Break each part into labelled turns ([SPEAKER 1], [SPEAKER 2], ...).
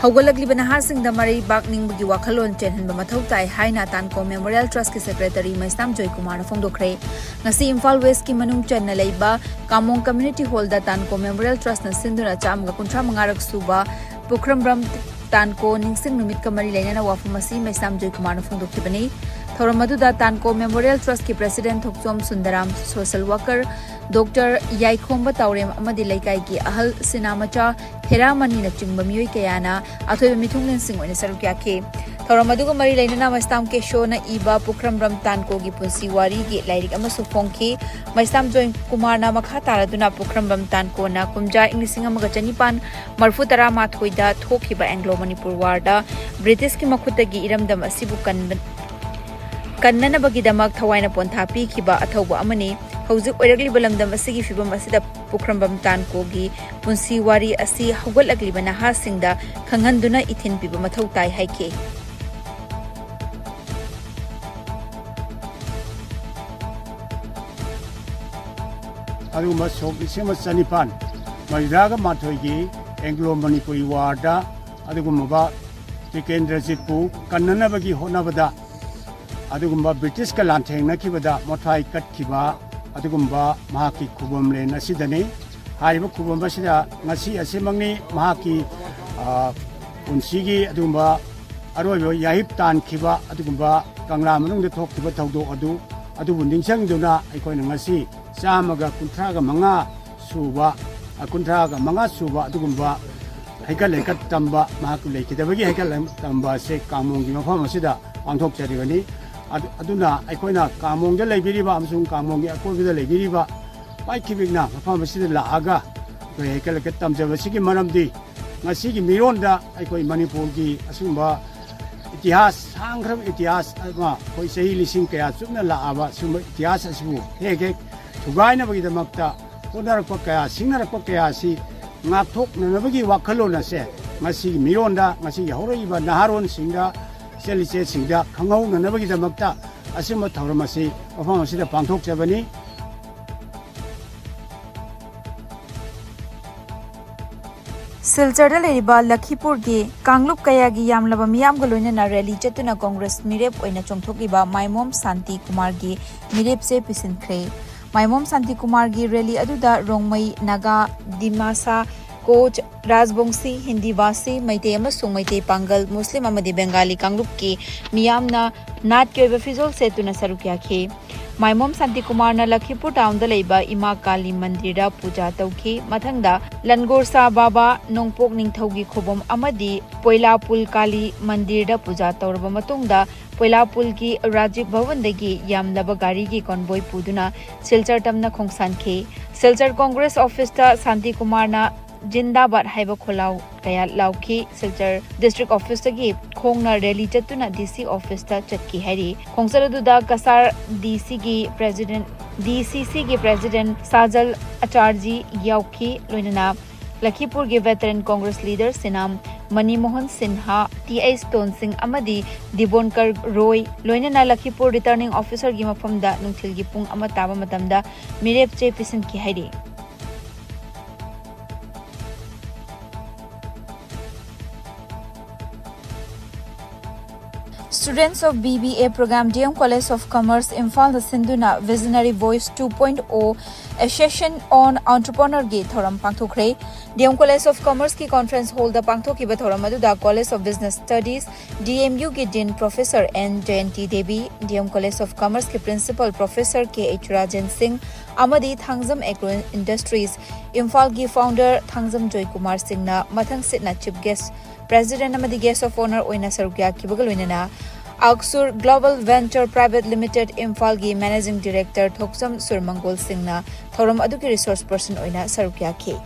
[SPEAKER 1] हौगलगलिबा नहासिंगदा मरै बाकनिंगबगी वाखलोन चेनहनबा मथौ ताई हाइना तानको मेमोरियल ट्रस्ट की सेक्रेटरी मैस्ताम जॉय कुमार फोंदोखरे ngasi Imphal West ki manung chenna leiba Kamong Community Hall da Tanko Memorial Trust na sinduna chamga kuntra mangarak suba Pukramram Tanko ningsing numit kamari lainana wafamasi Mesam Joy Kumar foंदोखिबनी थौरमदुदा Tanko memorial trust की president Thokchom Sundaram social worker doctor Yaikhomba Taorem अमदि लैकाई की अहल सिनामचा हेरामनी न चिंगबा मियोय कयाना अथोय मिथुंगलेन सिंग ओने सरुक याखे थौरमदुगा मरी लैनना मस्ताम के शो न इबा पुखरमरम तानको की पुंसी वारी की लाइरिक अमसु फोंखी मस्ताम जॉय कुमार ना मखा तारादुना पुखरमरम तानको ना कुमजा इंग्लिसिंग अमगा चनिपान मरफुतरा माथोइदा थोखिबा एंग्लो मणिपुर वारदा ब्रिटिश की मखुतगी इरमदम असिबु कन्ननबगिदमक थवाइना पोंथा पीखिबा अथौबा अमनी हौजिक ओइरगलिबा लमदम असिगी फिबम असिदा पुखरमबम तानकोगी पुंसी वारी असि हौगलगलिबा नहासिंगदा खंगनदुना इथिन पिबा मथौ ताई हाइके
[SPEAKER 2] अदुगुम्बा सोकिसिमा चनिपान मैरागा माथोइगी एंग्लो मणिपुरी वार्डा अदुगुम्बा टिकेंद्रजितपु कन्ननबगी होनबदा अदुगुम्बा ब्रिटिश का लांथेंगनखिबदा मोथाई कटखिबा अदुगुम्बा महाकी खुबमलेन असिदने हारिबा खुबमबसिदा ngasi asemangni mahaki unsigi अदुगुम्बा अरोयबो याहिब तानखिबा अदुगुम्बा कंगला मनुंगदे थोखिबा थौदो अदुबु निंगसंगदुना अखोयना ngasi चामगा कुंथ्रागा मंगा सुबा कुंथ्रागा मंगा सुबा अदुगुम्बा हाइकल लेकत तंबा महाकु लेखिदबगी हाइकल तंबा से कामोंगी मफम असिदा पांथोकचरिबनी अदुना अखोयना कामोंगदा लेबिरिबा अमसुंग कामोंगी अकोबिदा लेबिरिबा पाइखिबिगना मफम असिदा लाआगा अखोय हाइकल लेकत तमजबसिगी मरमदी ngasiगी मिरोंदा अखोय मणिपुरगी असुंबा इतिहास सांग्रब इतिहास अमा कोई सही लिसिंग कया चुमना लाआबा सुंबा इतिहास असबु हेगे थुगाइनबगिदमक्ता होनरकपा कया सिंगनरकपा कया सि ngathoknabagi wakhalona se ngasi mironda ngasi horoiba naharon singda selise singda khanghaunanabagi damakta asima thauramasi mafam asida pangthok chabani
[SPEAKER 1] Silchar लेरिबा Lakhipur के कांगलुप कयागी यामलबा मियाम गलोइना रैली चतुना कांग्रेस मिरेप ओइना चोंथोकिबा माइमोम शांति कुमार की मिरेप से पिसिनख्रे माइमोम शांति कुमार की रैली अदुदा रोंगमई नागा दिमासा कोच राजबोंसी हिंदीवासी मैते अमसुंग मैते पांगल मुस्लिम अमदी बेंगाली कांगलुप की मियामना नाट के फिजोल सेतुना सरुक्याखे माइमोम शांति कुमार ना लखीपुर टाउन दा लेबा इमा काली मंदिर दा पूजा तौखी मथंगदा लनगोरसा बाबा नोंपोक निंगथौगी खोबम अमदी पोइलापुल काली मंदिर दा पूजा तौरबा मतुंगदा पोइलापुल की राजीव भवन दगी यामलबा गाड़ी की कॉन्वॉय पुदुना सिलचर तमना खोंगसानखे सिलचर कांग्रेस ऑफिस दा शांति कुमार ना जिंदाबाद हाइबा खोलाव कया लाउखी सिलचर डिस्ट्रिक्ट ऑफिस तगी खोंगना रैली चतुना डीसी ऑफिस ता चटकी हैरी खोंगसरदुदा कसार डीसीसी के प्रेसिडेंट साजल आचार्य याउखी लोइना लखीपुर के veteran Congress leader Sinam Manimohan Sinha TS टोन सिंह अमदी दिबोनकर रॉय लोइना लखीपुर रिटर्निंग ऑफिसर की मफमदा नुंथिल की पुंग अमा ताबा मतमदा मिरेप चे पिसन की Harry Students of BBA program DM College of Commerce Imphal the Sinduna Visionary Voice 2.0 a session on entrepreneur ge thoram pangthokre DM College of Commerce ki conference hall da pangthoki ba thoram adu da College of Business Studies DMU ki Dean Professor N Jayanti Devi DM College of Commerce ki Principal Professor K H Rajan Singh amadi Thangjam Agro Industries Imphal ki founder Thangjam Joy Kumar Singh na mathang sitna chief guest President amadi guest of honor oina sarukya kibagal oina Aksur Global Venture Private Limited Imphal की Managing Director Thoksam Surmangol Singh na thoram adu ki resource person oina sarukya ke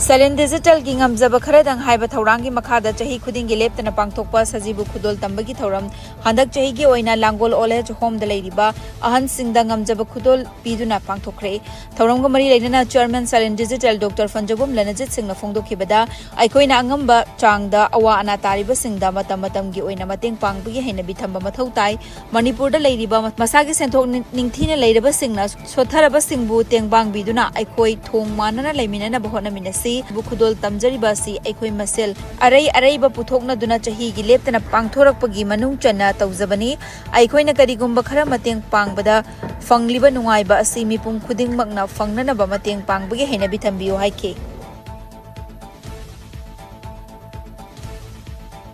[SPEAKER 1] Salin Digital gi ngamjaba kharadang haiba thaurangi makhada chahi khudingi leptana pangthokpa sajibu khudol tambagi thauram handak chahi gi oina langol ole home da leiriba ahan singda ngamjaba khudol piduna pangthokre thauramga mari leina chairman Salin Digital Dr. Fanjabum Lanajit Singna phongdokhibada aikoina angamba changda awa ana tariba singda matam gi oina mateng pangbagi hena bithamba mathau tai Manipur da leiriba masagi senthok ningthina leiraba singna sotharaba singbu tengbang biduna aikoi thong manana leimina na bahona minasi Bukhudol Tamjaribasi Ekoi Masel Arai ba Puthokna Duna Chahi gi leptana pangthorakpagi manung chana tawjabani Aikoina karigumba khara mateng pangbada fangliba nungaiba asi mipum khudingmakna fangnana ba mateng pangbagi hena bithambiyo haike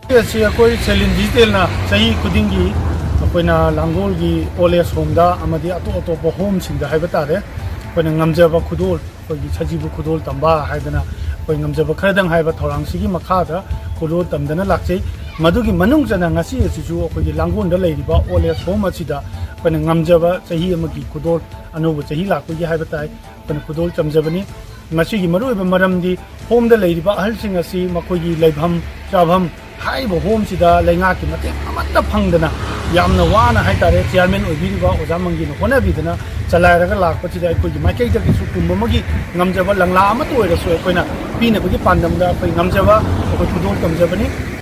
[SPEAKER 3] Asi akoi Salin Digital na chahi khudingi akoina langol gi ole somda amadi ato home singda haibatare akoina ngamjaba khudol akogi sajibu khudol tamba haidana akoi ngamjaba kharadang haiba thorang sigi makhada khudol tamdana lakchei madugi manung jana ngasi asisu akogi langol da leiriba ole som achida akoina ngamjaba chahi amagi khudol anubu chahi lakpagi haibatai akoina khudol chamjabani ngasi gi maruiba maramdi home da leiriba ahal sing asi makogi leibham chabham haibo home sida lenga ki mate amatta phangdana yamna wana haitare chairman oibiriba ojamangi no honabidana chalairaga lakpachida aikogi maikei da kisu kummagi ngamjaba langla ama toira so akoina pina bagi pandamda akai ngamjaba akoi khudol tamjabani